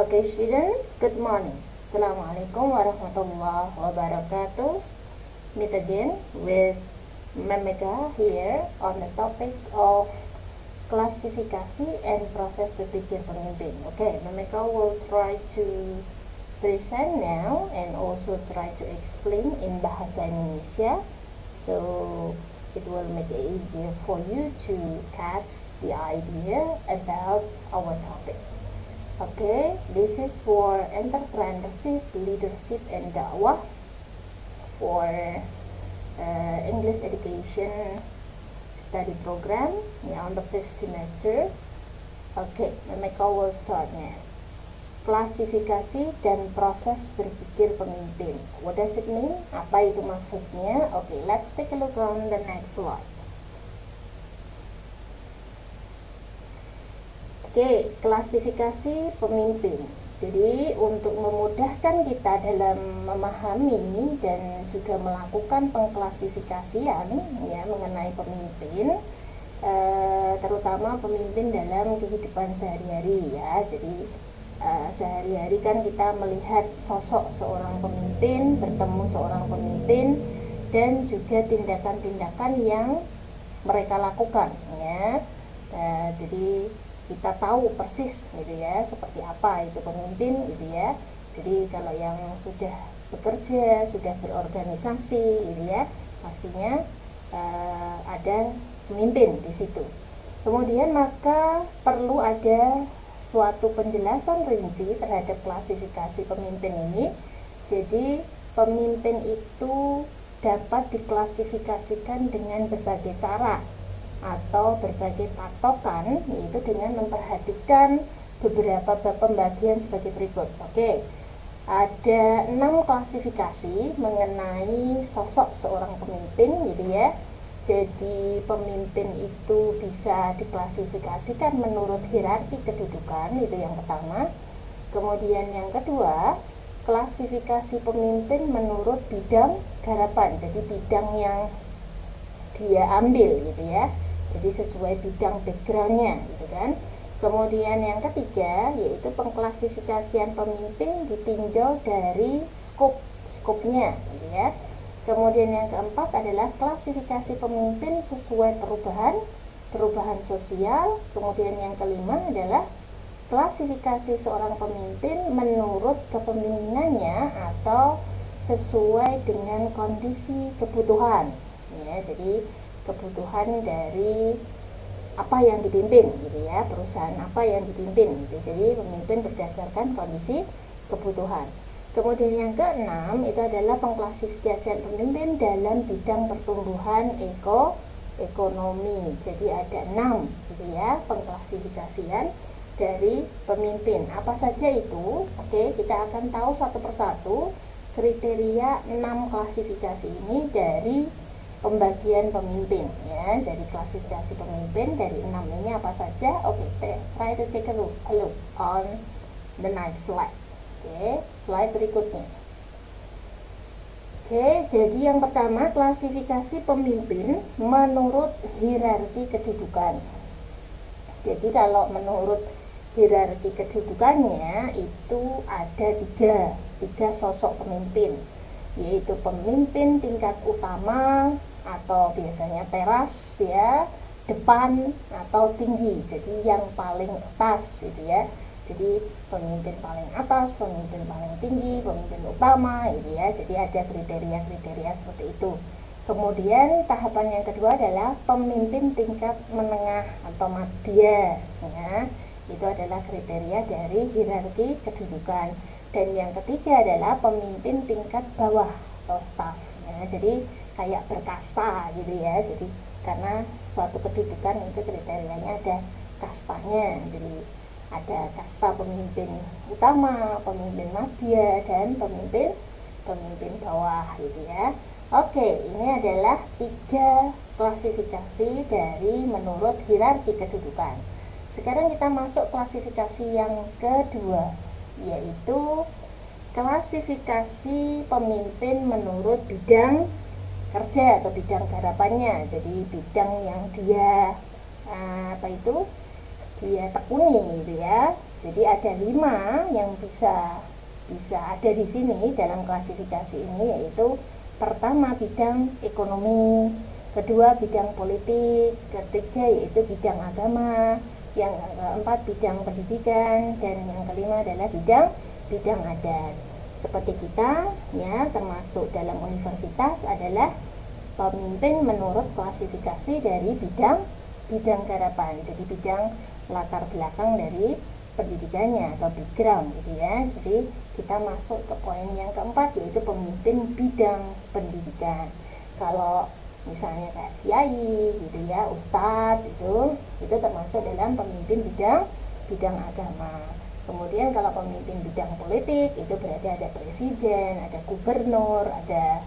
Okay, student, good morning. Assalamualaikum warahmatullahi wabarakatuh. Meet again with Memega here on the topic of klasifikasi and proses berpikir pemimpin. Okay, Memega will try to present now and also try to explain in bahasa Indonesia, so it will make it easier for you to catch the idea about our topic. Okay, this is for entrepreneurship, leadership, and dakwah for English education study program on the 5th semester. Okay, Memeka will start now. Klasifikasi dan proses berpikir pemimpin. What does it mean? Apa itu maksudnya? Okay, let's take a look on the next slide. Oke, klasifikasi pemimpin. Jadi untuk memudahkan kita dalam memahami dan juga melakukan pengklasifikasian ya mengenai pemimpin, terutama pemimpin dalam kehidupan sehari-hari ya. Jadi sehari-hari kan kita melihat sosok seorang pemimpin, bertemu seorang pemimpin, dan juga tindakan-tindakan yang mereka lakukan ya. Jadi kita tahu persis gitu ya seperti apa itu pemimpin gitu ya. Jadi kalau yang sudah bekerja, sudah berorganisasi gitu ya, pastinya ada pemimpin di situ. Kemudian maka perlu ada suatu penjelasan rinci terhadap klasifikasi pemimpin ini. Jadi pemimpin itu dapat diklasifikasikan dengan berbagai cara atau berbagai patokan, yaitu dengan memperhatikan beberapa pembagian sebagai berikut. Oke, ada 6 klasifikasi mengenai sosok seorang pemimpin gitu ya. Jadi pemimpin itu bisa diklasifikasikan menurut hierarki kedudukan, itu yang pertama. Kemudian yang kedua, klasifikasi pemimpin menurut bidang garapan, jadi bidang yang dia ambil gitu ya. Jadi sesuai bidang backgroundnya gitu kan. Kemudian yang ketiga yaitu pengklasifikasian pemimpin ditinjau dari skopnya gitu ya. Kemudian yang keempat adalah klasifikasi pemimpin sesuai perubahan sosial. Kemudian yang kelima adalah klasifikasi seorang pemimpin menurut kepemimpinannya atau sesuai dengan kondisi kebutuhan ya. Jadi kebutuhan dari apa yang dipimpin gitu ya, perusahaan apa yang dipimpin gitu. Jadi pemimpin berdasarkan kondisi kebutuhan. Kemudian yang keenam itu adalah pengklasifikasian pemimpin dalam bidang pertumbuhan ekonomi. Jadi ada 6 gitu ya pengklasifikasian dari pemimpin. Apa saja itu? Oke, kita akan tahu satu persatu kriteria 6 klasifikasi ini dari pembagian pemimpin ya. Jadi klasifikasi pemimpin dari 6 ini apa saja? Oke, try to take a look on the next slide. Oke, slide berikutnya. Oke, jadi yang pertama klasifikasi pemimpin menurut hierarki kedudukan. Jadi kalau menurut hierarki kedudukannya itu ada tiga sosok pemimpin, yaitu pemimpin tingkat utama atau biasanya teras ya, depan atau tinggi. Jadi yang paling atas gitu ya. Jadi pemimpin paling atas, pemimpin paling tinggi, pemimpin utama gitu ya. Jadi ada kriteria-kriteria seperti itu. Kemudian tahapan yang kedua adalah pemimpin tingkat menengah atau madya ya. Itu adalah kriteria dari hierarki kedudukan. Dan yang ketiga adalah pemimpin tingkat bawah atau staff ya. Jadi kayak berkasta gitu ya. Jadi karena suatu kedudukan itu kriterianya ada kastanya. Jadi ada kasta pemimpin utama, pemimpin madya, dan pemimpin bawah gitu ya. Oke, ini adalah 3 klasifikasi dari menurut hierarki kedudukan. Sekarang kita masuk klasifikasi yang kedua, yaitu klasifikasi pemimpin menurut bidang kerja atau bidang garapannya. Jadi bidang yang dia dia tekuni gitu ya. Jadi ada 5 yang bisa ada di sini dalam klasifikasi ini, yaitu pertama bidang ekonomi, kedua bidang politik, ketiga yaitu bidang agama, yang keempat bidang pendidikan, dan yang kelima adalah bidang adat. Seperti kita ya, termasuk dalam universitas adalah pemimpin menurut klasifikasi dari bidang garapan. Jadi bidang latar belakang dari pendidikannya atau background gitu ya. Jadi kita masuk ke poin yang keempat, yaitu pemimpin bidang pendidikan. Kalau misalnya kayak kiai gitu ya, ustadz, itu termasuk dalam pemimpin bidang agama. Kemudian kalau pemimpin bidang politik itu berarti ada presiden, ada gubernur, ada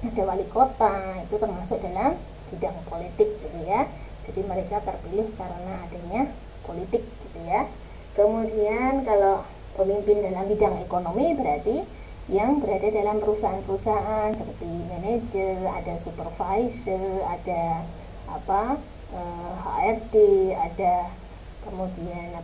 ada wali kota, itu termasuk dalam bidang politik gitu ya. Jadi mereka terpilih karena adanya politik gitu ya. Kemudian kalau pemimpin dalam bidang ekonomi berarti yang berada dalam perusahaan-perusahaan seperti manajer, ada supervisor, ada HRD, ada kemudian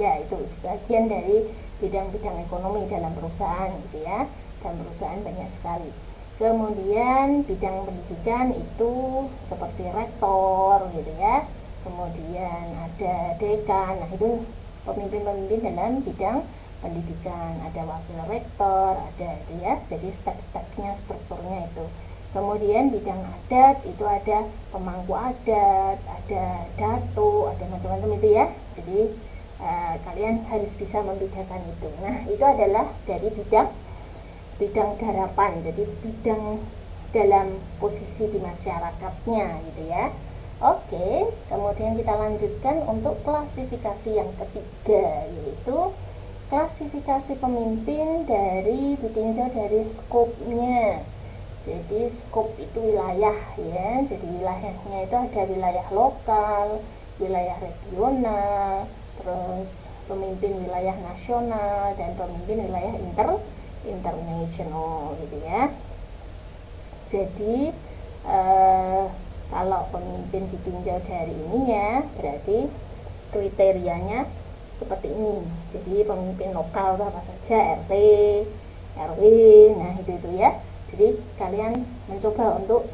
ya itu sebagian dari bidang-bidang ekonomi dalam perusahaan gitu ya. Dan perusahaan banyak sekali. Kemudian bidang pendidikan itu seperti rektor gitu ya. Kemudian ada dekan. Nah, itu pemimpin-pemimpin dalam bidang pendidikan, ada wakil rektor, ada itu ya. Jadi step-stepnya, strukturnya itu. Kemudian bidang adat itu ada pemangku adat, ada dato, ada macam-macam itu ya. Jadi kalian harus bisa membedakan itu. Nah, itu adalah dari bidang garapan, jadi bidang dalam posisi di masyarakatnya gitu ya. Oke, kemudian kita lanjutkan untuk klasifikasi yang ketiga, yaitu klasifikasi pemimpin ditinjau dari skopnya. Jadi skop itu wilayah ya, jadi wilayahnya itu ada wilayah lokal, wilayah regional, terus pemimpin wilayah nasional, dan pemimpin wilayah international gitu ya. Jadi kalau pemimpin ditinjau dari ininya berarti kriterianya seperti ini. Jadi pemimpin lokal apa saja, RT, RW, nah itu ya. Jadi kalian mencoba untuk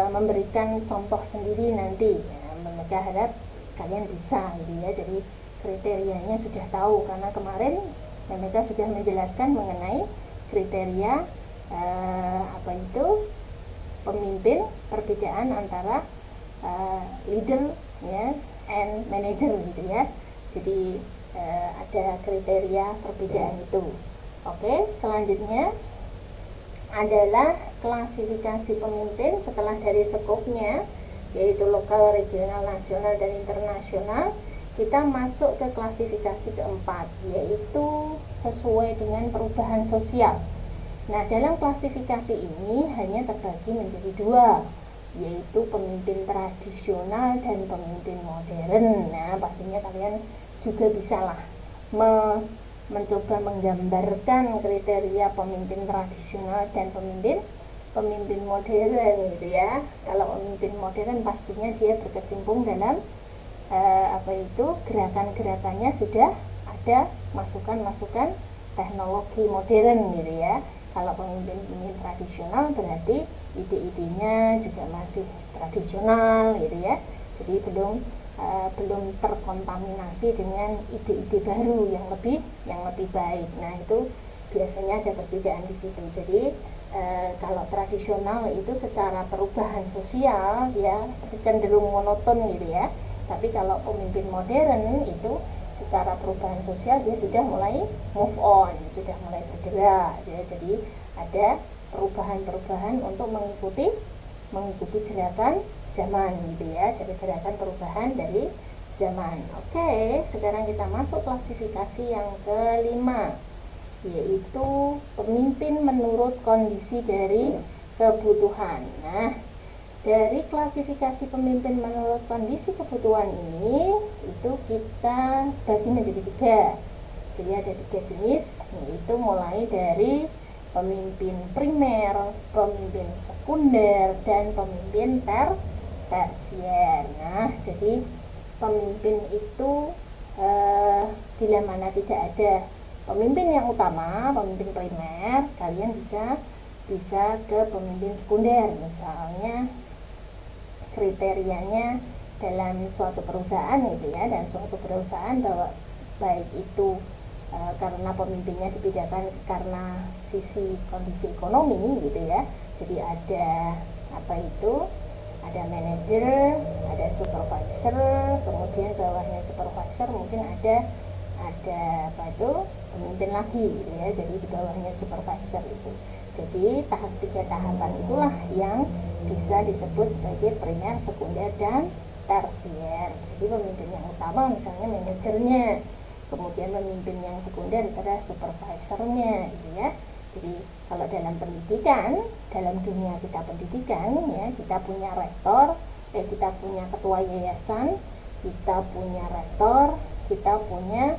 memberikan contoh sendiri nanti ya, mereka harap kalian bisa gitu ya. Jadi kriterianya sudah tahu karena kemarin mereka sudah menjelaskan mengenai kriteria pemimpin, perbedaan antara leader ya and manager gitu ya. Jadi ada kriteria perbedaan itu. Oke, selanjutnya adalah klasifikasi pemimpin setelah dari skopnya, yaitu lokal, regional, nasional, dan internasional. Kita masuk ke klasifikasi keempat, yaitu sesuai dengan perubahan sosial. Nah, dalam klasifikasi ini hanya terbagi menjadi 2, yaitu pemimpin tradisional dan pemimpin modern. Nah, pastinya kalian juga bisalah mencoba menggambarkan kriteria pemimpin tradisional dan pemimpin modern gitu ya. Kalau pemimpin modern pastinya dia berkecimpung dalam gerakan-gerakannya sudah ada masukan-masukan teknologi modern gitu ya. Kalau pemimpin tradisional berarti ide-idenya juga masih tradisional gitu ya. Jadi belum terkontaminasi dengan ide-ide baru yang lebih baik. Nah, itu biasanya ada perbedaan di situ. Jadi kalau tradisional itu secara perubahan sosial dia cenderung monoton gitu ya. Tapi kalau pemimpin modern itu secara perubahan sosial dia sudah mulai move on, sudah mulai bergerak ya. Jadi ada perubahan-perubahan untuk mengikuti gerakan zaman gitu ya. Jadi gerakan perubahan dari zaman. Oke, sekarang kita masuk klasifikasi yang kelima, yaitu pemimpin menurut kondisi dari kebutuhan. Nah, dari klasifikasi pemimpin menurut kondisi kebutuhan ini itu kita bagi menjadi 3. Jadi ada 3 jenis, yaitu mulai dari pemimpin primer, pemimpin sekunder, dan pemimpin tersier. Nah, jadi pemimpin itu bila mana tidak ada pemimpin yang utama, pemimpin primer, kalian bisa ke pemimpin sekunder. Misalnya kriterianya dalam suatu perusahaan gitu ya, dan suatu perusahaan bahwa baik itu karena pemimpinnya dibedakan karena sisi kondisi ekonomi gitu ya. Jadi ada ada manajer, ada supervisor, kemudian bawahnya supervisor mungkin ada pemimpin lagi gitu ya. Jadi di bawahnya supervisor itu. Jadi tiga tahapan itulah yang bisa disebut sebagai primer, sekunder, dan tersier. Jadi pemimpin yang utama misalnya manajernya, kemudian pemimpin yang sekunder itu adalah supervisornya gitu ya. Jadi kalau dalam pendidikan, dalam dunia kita pendidikan ya, kita punya rektor, kita punya ketua yayasan, kita punya rektor, kita punya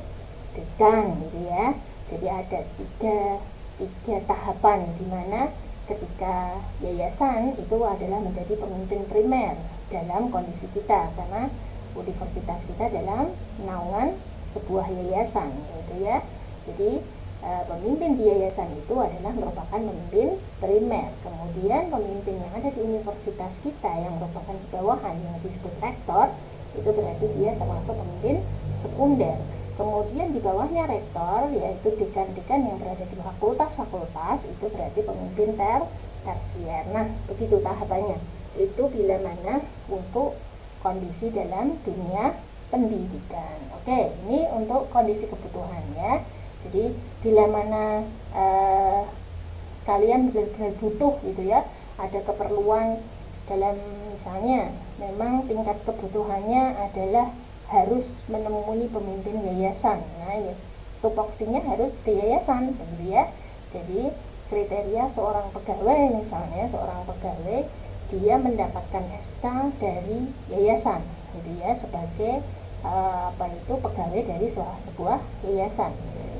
dekan gitu ya. Jadi ada tiga tahapan di mana ketika yayasan itu adalah menjadi pemimpin primer dalam kondisi kita, karena universitas kita dalam naungan sebuah yayasan gitu ya. Jadi pemimpin di yayasan itu adalah merupakan pemimpin primer. Kemudian pemimpin yang ada di universitas kita yang merupakan di bawahan yang disebut rektor, itu berarti dia termasuk pemimpin sekunder. Kemudian di bawahnya rektor yaitu dekan-dekan yang berada di fakultas-fakultas, itu berarti pemimpin tersier. Nah, begitu tahapannya. Itu bila mana untuk kondisi dalam dunia pendidikan. Oke, ini untuk kondisi kebutuhan ya. Jadi bila mana kalian benar-benar butuh gitu ya, ada keperluan dalam misalnya memang tingkat kebutuhannya adalah harus menemui pemimpin yayasan. Nah, ya, tupoksinya harus ke yayasan gitu ya. Jadi kriteria seorang pegawai, misalnya seorang pegawai dia mendapatkan SK dari yayasan gitu ya, sebagai pegawai dari sebuah yayasan.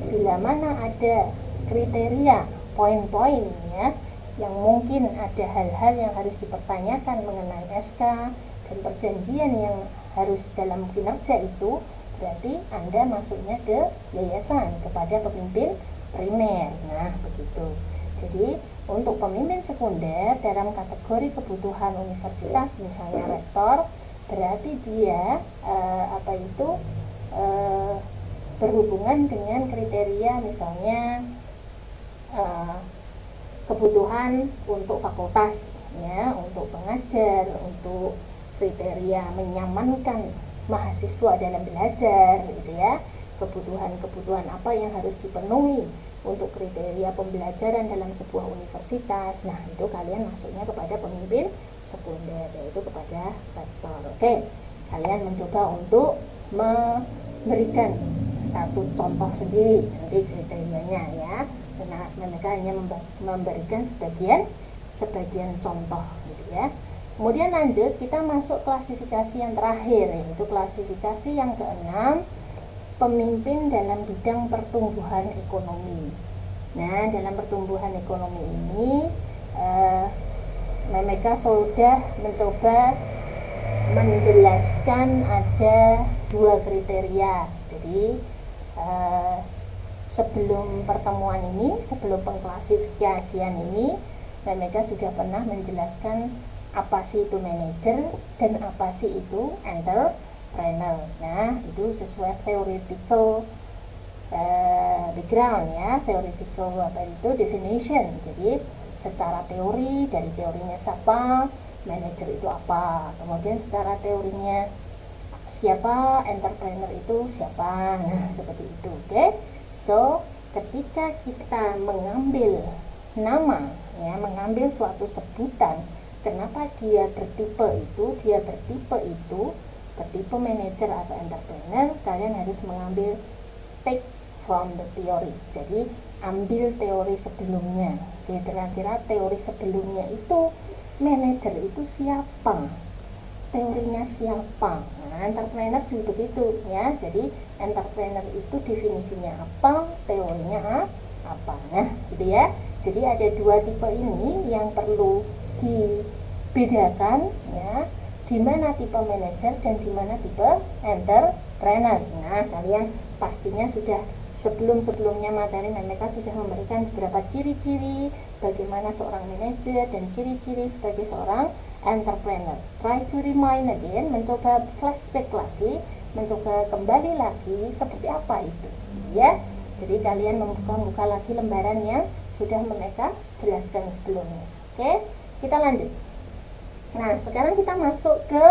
Bila mana ada kriteria poin-poin ya, yang mungkin ada hal-hal yang harus dipertanyakan mengenai SK dan perjanjian yang harus dalam kinerja itu, berarti Anda masuknya ke yayasan kepada pemimpin primer. Nah, begitu. Jadi untuk pemimpin sekunder dalam kategori kebutuhan universitas, misalnya rektor, berarti dia berhubungan dengan kriteria misalnya kebutuhan untuk fakultas ya, untuk pengajar, untuk kriteria menyamankan mahasiswa dalam belajar gitu ya, kebutuhan apa yang harus dipenuhi untuk kriteria pembelajaran dalam sebuah universitas. Nah, itu kalian masuknya kepada pemimpin sekunder, yaitu kepada rektor. Oke, kalian mencoba untuk memberikan satu contoh sendiri nanti kriterianya ya. Nah, mereka hanya memberikan sebagian contoh gitu ya. Kemudian lanjut, kita masuk klasifikasi yang terakhir, yaitu klasifikasi yang keenam, pemimpin dalam bidang pertumbuhan ekonomi. Nah, dalam pertumbuhan ekonomi ini mereka sudah mencoba menjelaskan ada dua kriteria. Jadi sebelum pertemuan ini, sebelum pengklasifikasian ini, mereka sudah pernah menjelaskan apa sih itu manajer dan apa sih itu entrepreneur. Nah, itu sesuai theoretical background ya, theoretical definition. Jadi secara teori, dari teorinya siapa manajer itu apa, kemudian secara teorinya siapa entrepreneur itu siapa. Nah, seperti itu. Oke. So, ketika kita mengambil nama ya, mengambil suatu sebutan, kenapa dia bertipe manajer atau entrepreneur, kalian harus mengambil take from the theory. Jadi ambil teori sebelumnya. Kira-kira teori sebelumnya itu manajer itu siapa, teorinya siapa. Nah, entrepreneur juga begitu ya. Jadi entrepreneur itu definisinya apa, teorinya apa. Nah, gitu ya. Jadi ada dua tipe ini yang perlu dibedakan ya, di mana tipe manajer dan di mana tipe entrepreneur. Nah, kalian pastinya sudah sebelum-sebelumnya materi mereka sudah memberikan beberapa ciri-ciri bagaimana seorang manajer dan ciri-ciri sebagai seorang entrepreneur. Try to remind again, mencoba flashback lagi, mencoba kembali lagi seperti apa itu, ya. Jadi kalian membuka lagi lembaran yang sudah mereka jelaskan sebelumnya. Oke, kita lanjut. Nah, sekarang kita masuk ke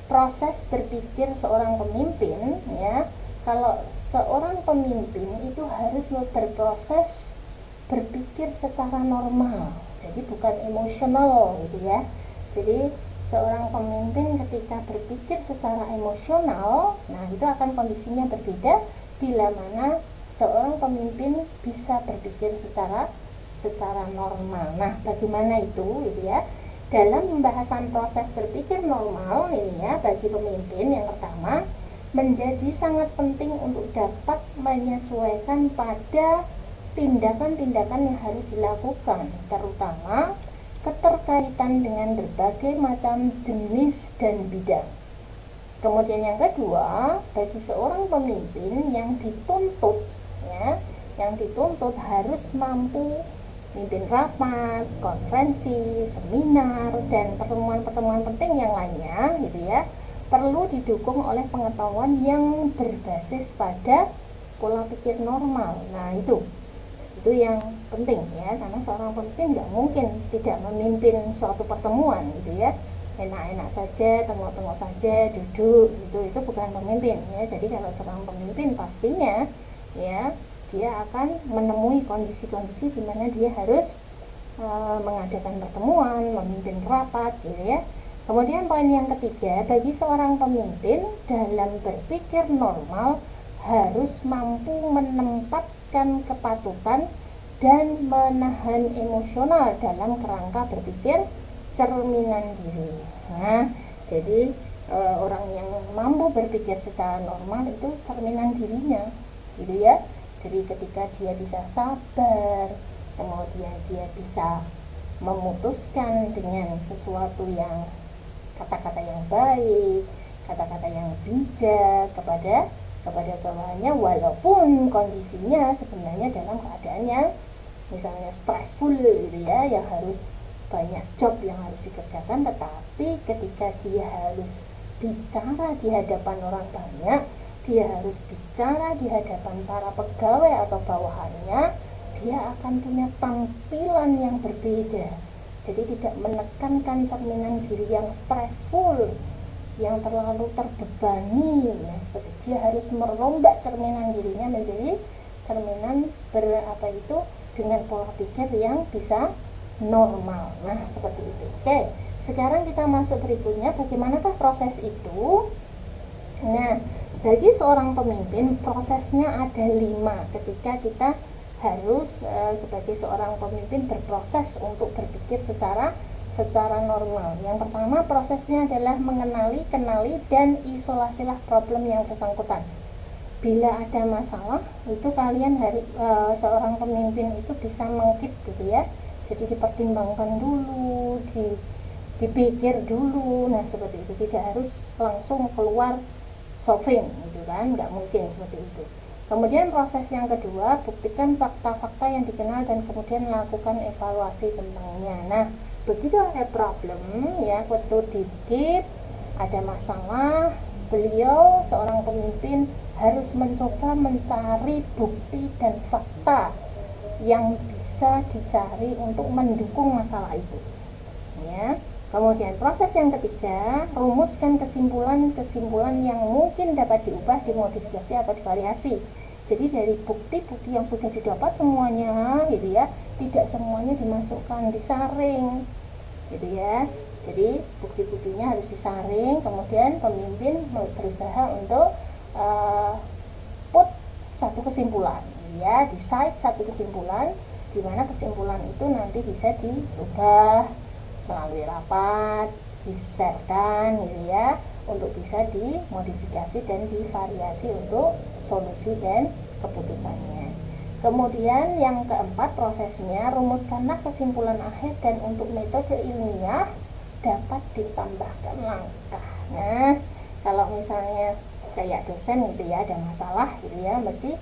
proses berpikir seorang pemimpin, ya. Kalau seorang pemimpin itu harus berproses berpikir secara normal, jadi bukan emosional gitu ya. Jadi seorang pemimpin ketika berpikir secara emosional, nah itu akan kondisinya berbeda bila mana seorang pemimpin bisa berpikir secara normal. Nah, bagaimana itu gitu ya? Dalam pembahasan proses berpikir normal ini ya, bagi pemimpin yang pertama menjadi sangat penting untuk dapat menyesuaikan pada tindakan-tindakan yang harus dilakukan, terutama keterkaitan dengan berbagai macam jenis dan bidang. Kemudian yang kedua, bagi seorang pemimpin yang dituntut harus mampu memimpin rapat, konferensi, seminar, dan pertemuan-pertemuan penting yang lainnya gitu ya, perlu didukung oleh pengetahuan yang berbasis pada pola pikir normal. Nah, itu yang penting ya, karena seorang pemimpin nggak mungkin tidak memimpin suatu pertemuan gitu ya, enak-enak saja, tengok-tengok saja, duduk gitu, itu bukan pemimpin ya. Jadi kalau seorang pemimpin pastinya ya dia akan menemui kondisi-kondisi di mana dia harus mengadakan pertemuan, memimpin rapat gitu ya. Kemudian poin yang ketiga, bagi seorang pemimpin dalam berpikir normal harus mampu menempatkan kepatutan dan menahan emosional dalam kerangka berpikir cerminan diri. Nah, jadi orang yang mampu berpikir secara normal itu cerminan dirinya gitu ya. Jadi ketika dia bisa sabar, kemudian dia bisa memutuskan dengan sesuatu yang kata-kata yang baik, kata-kata yang bijak kepada bawahannya, walaupun kondisinya sebenarnya dalam keadaan yang misalnya stressful gitu ya, yang harus banyak job yang harus dikerjakan, tetapi ketika dia harus bicara di hadapan orang banyak, dia harus bicara di hadapan para pegawai atau bawahannya, dia akan punya tampilan yang berbeda. Jadi tidak menekankan cerminan diri yang stressful, yang terlalu terbebani ya, seperti dia harus merombak cerminan dirinya menjadi cerminan dengan pola pikir yang bisa normal. Nah, seperti itu. Oke, sekarang kita masuk berikutnya, bagaimanakah proses itu? Nah, bagi seorang pemimpin prosesnya ada 5 ketika kita harus sebagai seorang pemimpin berproses untuk berpikir secara normal. Yang pertama, prosesnya adalah mengenali, kenali, dan isolasilah problem yang bersangkutan. Bila ada masalah, itu kalian harus seorang pemimpin itu bisa mengkip gitu ya. Jadi dipertimbangkan dulu, dipikir dulu. Nah, seperti itu, tidak harus langsung keluar solving gitu kan, nggak mungkin seperti itu. Kemudian proses yang kedua, buktikan fakta-fakta yang dikenal dan kemudian lakukan evaluasi tentangnya. Nah, begitu ada problem ya, waktu dikip ada masalah, beliau seorang pemimpin harus mencoba mencari bukti dan fakta yang bisa dicari untuk mendukung masalah itu ya. Kemudian proses yang ketiga, rumuskan kesimpulan yang mungkin dapat diubah, dimodifikasi atau divariasi. Jadi dari bukti-bukti yang sudah didapat semuanya gitu ya, tidak semuanya dimasukkan, disaring gitu ya. Jadi bukti-buktinya harus disaring, kemudian pemimpin berusaha untuk put satu kesimpulan ya, decide satu kesimpulan, di mana kesimpulan itu nanti bisa diubah melalui rapat, di-sharekan gitu ya, untuk bisa dimodifikasi dan divariasi untuk solusi dan keputusannya. Kemudian yang keempat prosesnya, rumuskanlah kesimpulan akhir dan untuk metode ilmiah dapat ditambahkan langkah. Nah, kalau misalnya kayak dosen gitu ya, ada masalah gitu ya, mesti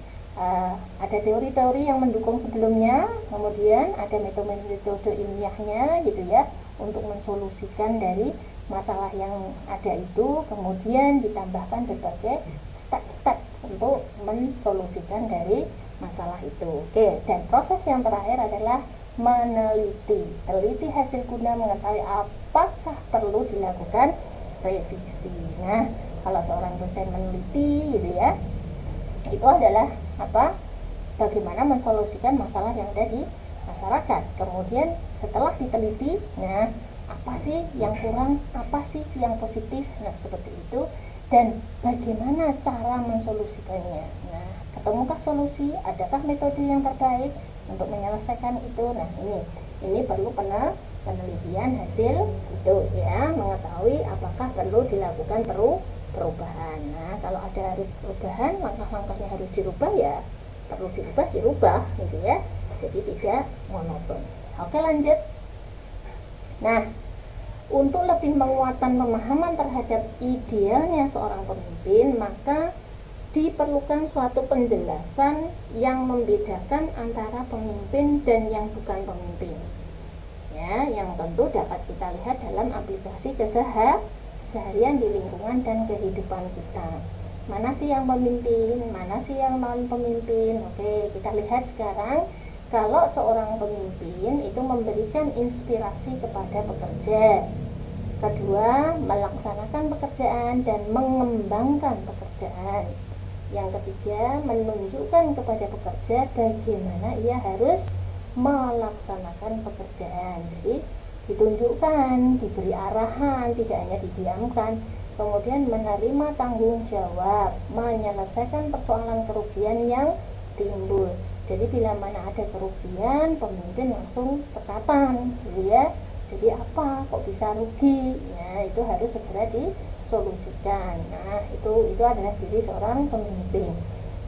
ada teori-teori yang mendukung sebelumnya, kemudian ada metode-metode ilmiahnya gitu ya, untuk mensolusikan dari masalah yang ada itu, kemudian ditambahkan berbagai step-step untuk mensolusikan dari masalah itu. Oke, dan proses yang terakhir adalah meneliti. Teliti hasil guna mengetahui apakah perlu dilakukan revisi. Nah, kalau seorang dosen meneliti gitu ya, itu adalah apa? Bagaimana mensolusikan masalah yang ada di masyarakat. Kemudian setelah diteliti, nah apa sih yang kurang, apa sih yang positif, nah seperti itu, dan bagaimana cara mensolusikannya. Nah, ketemukah solusi, adakah metode yang terbaik untuk menyelesaikan itu. Nah, ini perlu penelitian hasil itu ya, mengetahui apakah perlu dilakukan perubahan. Nah, kalau ada harus perubahan, langkah-langkahnya harus dirubah ya, perlu dirubah gitu ya, jadi tidak monoton. Oke, lanjut. Nah, untuk lebih menguatkan pemahaman terhadap idealnya seorang pemimpin, maka diperlukan suatu penjelasan yang membedakan antara pemimpin dan yang bukan pemimpin ya, yang tentu dapat kita lihat dalam aplikasi keseharian di lingkungan dan kehidupan kita. Mana sih yang pemimpin, mana sih yang non pemimpin? Oke, kita lihat sekarang. Kalau seorang pemimpin itu memberikan inspirasi kepada pekerja, kedua melaksanakan pekerjaan dan mengembangkan pekerjaan, yang ketiga menunjukkan kepada pekerja bagaimana ia harus melaksanakan pekerjaan. Jadi ditunjukkan, diberi arahan, tidak hanya didiamkan. Kemudian menerima tanggung jawab, menyelesaikan persoalan kerugian yang timbul. Jadi bila mana ada kerugian, pemimpin langsung cekatan gitu ya. Jadi apa kok bisa rugi? Nah, itu harus segera disolusikan. Nah, itu adalah ciri seorang pemimpin.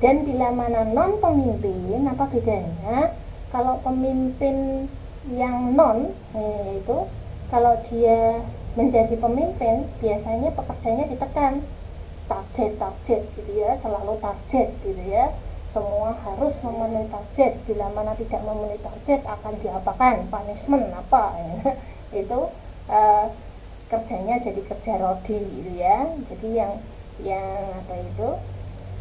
Dan bila mana non pemimpin, apa bedanya? Kalau pemimpin yang non, yaitu kalau dia menjadi pemimpin, biasanya pekerjanya ditekan, target gitu ya, selalu target gitu ya, semua harus memenuhi target. Bila mana tidak memenuhi target akan diapakan, punishment apa ya. Itu kerjanya jadi kerja rodi gitu ya. Jadi yang apa itu,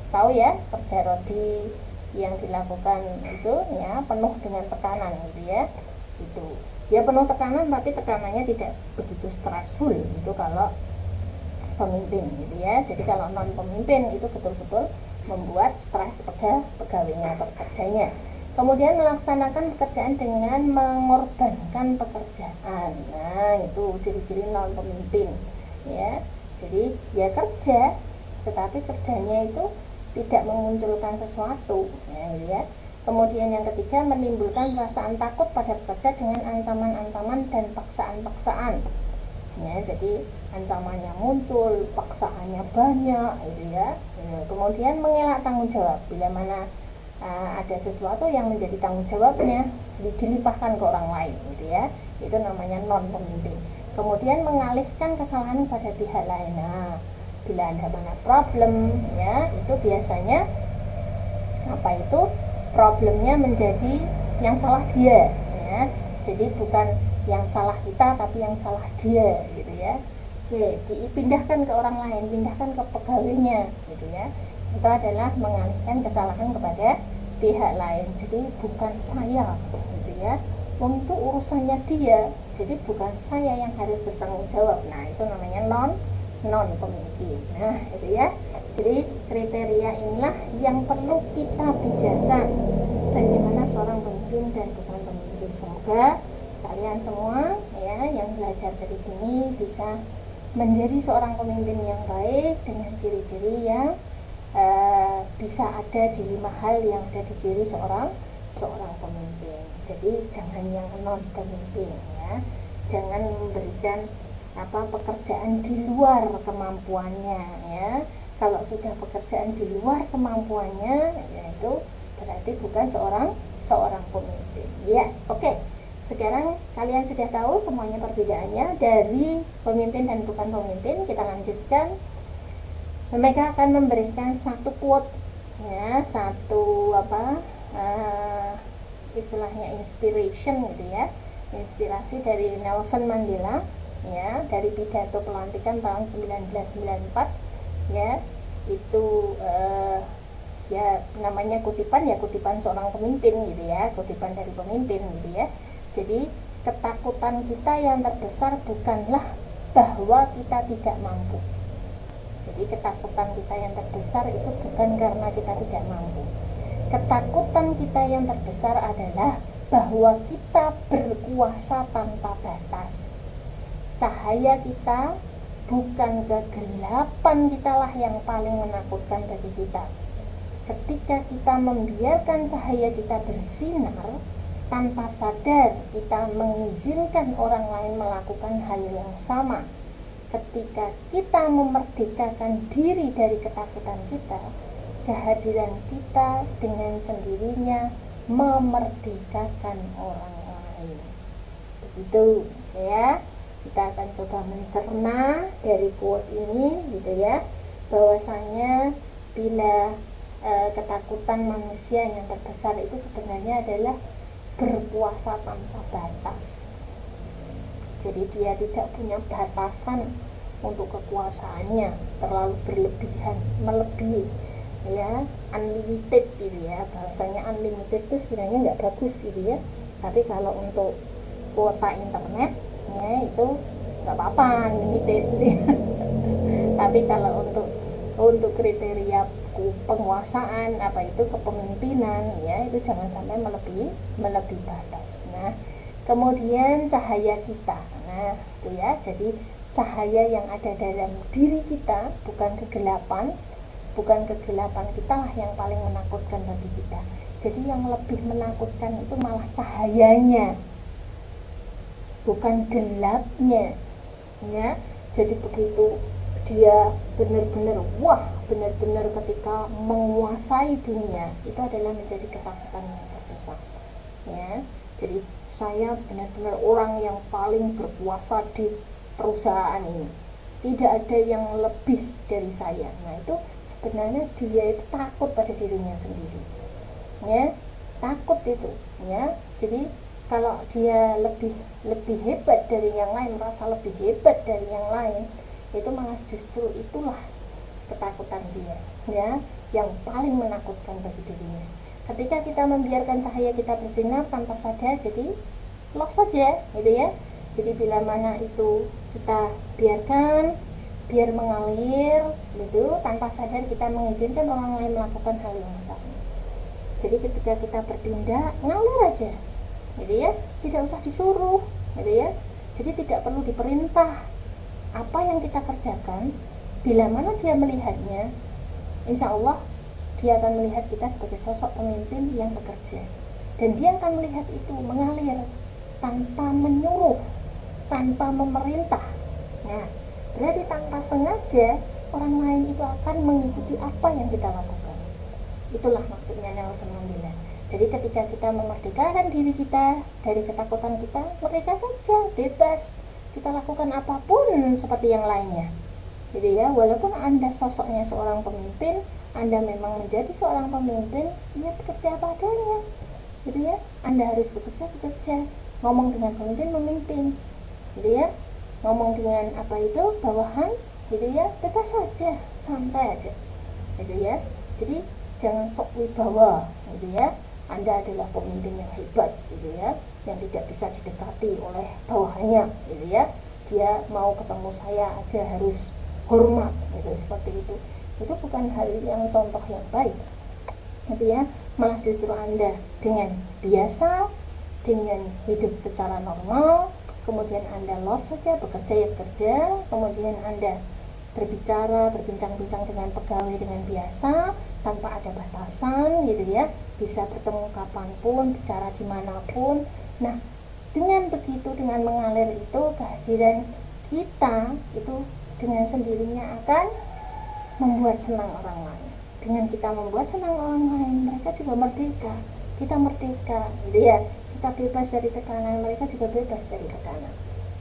tahu ya, kerja rodi yang dilakukan itu ya penuh dengan tekanan gitu ya. Itu ya penuh tekanan, tapi tekanannya tidak begitu stressful itu kalau pemimpin gitu ya. Jadi kalau non pemimpin itu betul-betul membuat stres pegawainya atau pekerjanya. Kemudian melaksanakan pekerjaan dengan mengorbankan pekerjaan. Nah, itu ciri-ciri non pemimpin ya. Jadi ya kerja, tetapi kerjanya itu tidak memunculkan sesuatu ya. Kemudian yang ketiga menimbulkan perasaan takut pada pekerja dengan ancaman-ancaman dan paksaan-paksaan ya. Jadi ancamannya muncul, paksaannya banyak gitu ya. Kemudian mengelak tanggung jawab. Bila mana ada sesuatu yang menjadi tanggung jawabnya dilimpahkan ke orang lain gitu ya, itu namanya non pemimpin. Kemudian mengalihkan kesalahan pada pihak lain. Nah, bila ada mana problem ya, itu biasanya apa itu problemnya menjadi yang salah dia ya. Jadi bukan yang salah kita, tapi yang salah dia gitu ya. Oke, dipindahkan ke orang lain, pindahkan ke pegawainya gitu ya. Itu adalah mengalihkan kesalahan kepada pihak lain. Jadi bukan saya gitu ya, wong itu urusannya dia, jadi bukan saya yang harus bertanggung jawab. Nah, itu namanya non pemimpin. Nah, itu ya. Jadi kriteria inilah yang perlu kita bedakan bagaimana seorang pemimpin dan bukan pemimpin. Semoga kalian semua ya yang belajar dari sini bisa menjadi seorang pemimpin yang baik dengan ciri-ciri yang bisa ada di 5 hal yang ada di ciri seorang pemimpin. Jadi jangan yang non pemimpin ya, jangan memberikan pekerjaan di luar kemampuannya ya. Kalau sudah pekerjaan di luar kemampuannya, yaitu berarti bukan seorang pemimpin ya. Oke, Sekarang kalian sudah tahu semuanya perbedaannya dari pemimpin dan bukan pemimpin. Kita lanjutkan. Mereka akan memberikan satu quote, ya, satu istilahnya inspiration gitu ya, inspirasi dari Nelson Mandela, ya, dari pidato pelantikan tahun 1994, ya, itu ya namanya kutipan, ya kutipan seorang pemimpin gitu ya, kutipan dari pemimpin gitu ya. Jadi ketakutan kita yang terbesar bukanlah bahwa kita tidak mampu. Jadi ketakutan kita yang terbesar itu bukan karena kita tidak mampu. Ketakutan kita yang terbesar adalah bahwa kita berkuasa tanpa batas. Cahaya kita, bukan kegelapan kitalah yang paling menakutkan bagi kita. Ketika kita membiarkan cahaya kita bersinar, tanpa sadar kita mengizinkan orang lain melakukan hal yang sama. Ketika kita memerdekakan diri dari ketakutan kita, kehadiran kita dengan sendirinya memerdekakan orang lain. Begitu ya. Kita akan coba mencerna dari quote ini gitu ya, bahwasanya bila ketakutan manusia yang terbesar itu sebenarnya adalah berpuasa tanpa batas. Jadi dia tidak punya batasan untuk kekuasaannya, terlalu berlebihan, melebihi, ya, unlimited gitu ya. Bahasanya unlimited itu sebenarnya nggak bagus gitu ya. Tapi kalau untuk kuota internet, ya itu nggak apa-apa unlimited gitu ya. Tapi kalau untuk kriteria penguasaan kepemimpinan, ya itu jangan sampai melebihi batas. Nah, kemudian cahaya kita, nah itu ya, jadi cahaya yang ada dalam diri kita, bukan kegelapan kita lah yang paling menakutkan bagi kita. Jadi yang lebih menakutkan itu malah cahayanya, bukan gelapnya, ya. Jadi begitu dia benar-benar ketika menguasai dunia, itu adalah menjadi ketakutan yang terbesar, ya. Jadi saya benar-benar orang yang paling berkuasa di perusahaan ini, tidak ada yang lebih dari saya. Nah itu sebenarnya dia itu takut pada dirinya sendiri, ya, takut itu, ya. Jadi kalau dia lebih hebat dari yang lain, merasa lebih hebat dari yang lain, itu malah justru itulah ketakutan dia, ya, yang paling menakutkan bagi dirinya. Ketika kita membiarkan cahaya kita bersinar tanpa sadar, jadi lock saja gitu ya. Jadi bila mana itu kita biarkan biar mengalir gitu, tanpa sadar kita mengizinkan orang lain melakukan hal yang sama. Jadi ketika kita bertindak, ngalir aja gitu ya, tidak usah disuruh gitu ya. Jadi tidak perlu diperintah. Apa yang kita kerjakan, bila mana dia melihatnya, insya Allah dia akan melihat kita sebagai sosok pemimpin yang bekerja, dan dia akan melihat itu mengalir tanpa menyuruh, tanpa memerintah. Nah, berarti tanpa sengaja orang lain itu akan mengikuti apa yang kita lakukan. Itulah maksudnya Nelson Mandela. Jadi ketika kita memerdekakan diri kita dari ketakutan kita, merdeka saja, bebas, kita lakukan apapun seperti yang lainnya gitu ya. Walaupun Anda sosoknya seorang pemimpin, Anda memang menjadi seorang pemimpin, ya bekerja apa adanya gitu ya. Anda harus bekerja, ngomong dengan pemimpin, memimpin gitu ya. Ngomong dengan bawahan gitu ya, bebas saja, santai aja gitu ya. Jadi jangan sok wibawa gitu ya. Anda adalah pemimpin yang hebat gitu ya, yang tidak bisa didekati oleh bawahannya gitu ya. Dia mau ketemu saya aja harus hormat gitu, seperti itu. Itu bukan hal yang contoh yang baik gitu ya. Malah justru Anda dengan biasa, dengan hidup secara normal, kemudian Anda los saja, bekerja, kemudian Anda berbincang-bincang dengan pegawai dengan biasa, tanpa ada batasan gitu ya, bisa bertemu kapanpun, bicara dimanapun. Nah, dengan begitu, dengan mengalir itu, kehadiran kita itu dengan sendirinya akan membuat senang orang lain. Dengan kita membuat senang orang lain, mereka juga merdeka, kita merdeka gitu ya. kita bebas dari tekanan, mereka juga bebas dari tekanan.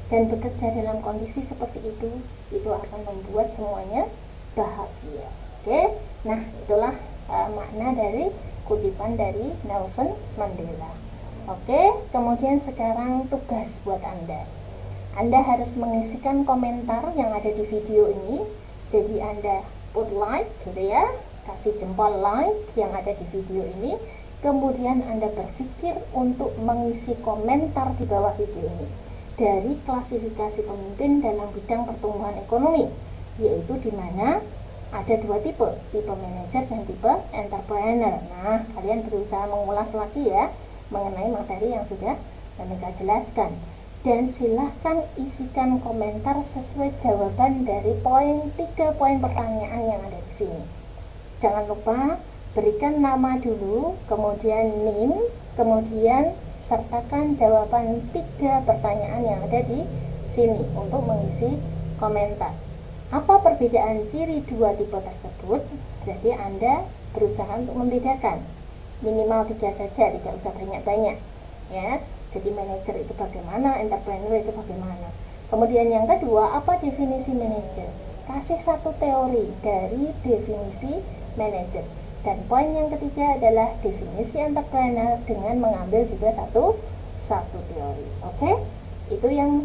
Dan bekerja dalam kondisi seperti itu akan membuat semuanya bahagia. Oke, nah itulah makna dari kutipan dari Nelson Mandela. Oke, kemudian sekarang tugas buat Anda. Anda harus mengisikan komentar yang ada di video ini. Jadi Anda put like gitu ya, kasih jempol like yang ada di video ini. Kemudian Anda berpikir untuk mengisi komentar di bawah video ini dari klasifikasi pemimpin dalam bidang pertumbuhan ekonomi, yaitu di mana ada dua tipe manajer dan tipe entrepreneur. Nah, kalian berusaha mengulas lagi ya mengenai materi yang sudah mereka jelaskan. Dan silahkan isikan komentar sesuai jawaban dari 3 poin pertanyaan yang ada di sini. Jangan lupa berikan nama dulu, kemudian name, kemudian sertakan jawaban 3 pertanyaan yang ada di sini untuk mengisi komentar. Apa perbedaan ciri 2 tipe tersebut? Berarti Anda berusaha untuk membedakan. Minimal 3 saja, tidak usah banyak-banyak ya. Jadi manajer itu bagaimana, entrepreneur itu bagaimana. Kemudian yang kedua, apa definisi manajer? Kasih 1 teori dari definisi manajer. Dan poin yang ketiga adalah definisi entrepreneur dengan mengambil juga satu teori. Oke? Itu yang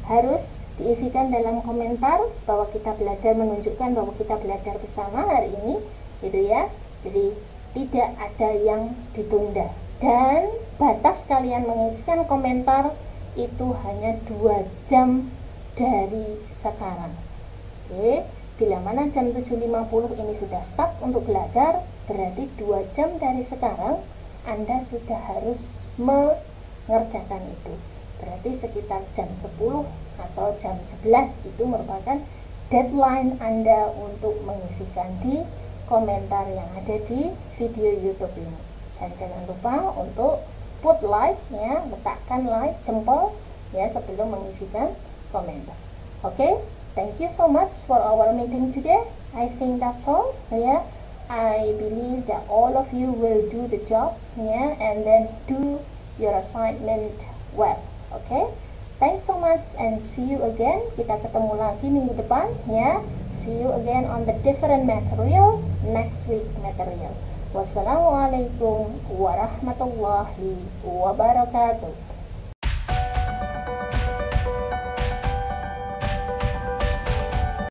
harus diisikan dalam komentar, bahwa kita belajar, menunjukkan bahwa kita belajar bersama hari ini, gitu ya. Jadi tidak ada yang ditunda. Dan batas kalian mengisikan komentar itu hanya 2 jam dari sekarang. Oke? Bila mana jam 7.50 ini sudah start untuk belajar, berarti 2 jam dari sekarang Anda sudah harus mengerjakan itu. Berarti sekitar jam 10 atau jam 11 itu merupakan deadline Anda untuk mengisikan di komentar yang ada di video YouTube ini. Dan jangan lupa untuk put like ya, letakkan like, jempol ya sebelum mengisikan komentar. Oke? Thank you so much for our meeting today. I think that's all. Yeah, I believe that all of you will do the job. Yeah, and then do your assignment well. Okay. Thanks so much and see you again. Kita ketemu lagi minggu depan. Yeah. See you again on the different material next week material. Wassalamualaikum warahmatullahi wabarakatuh.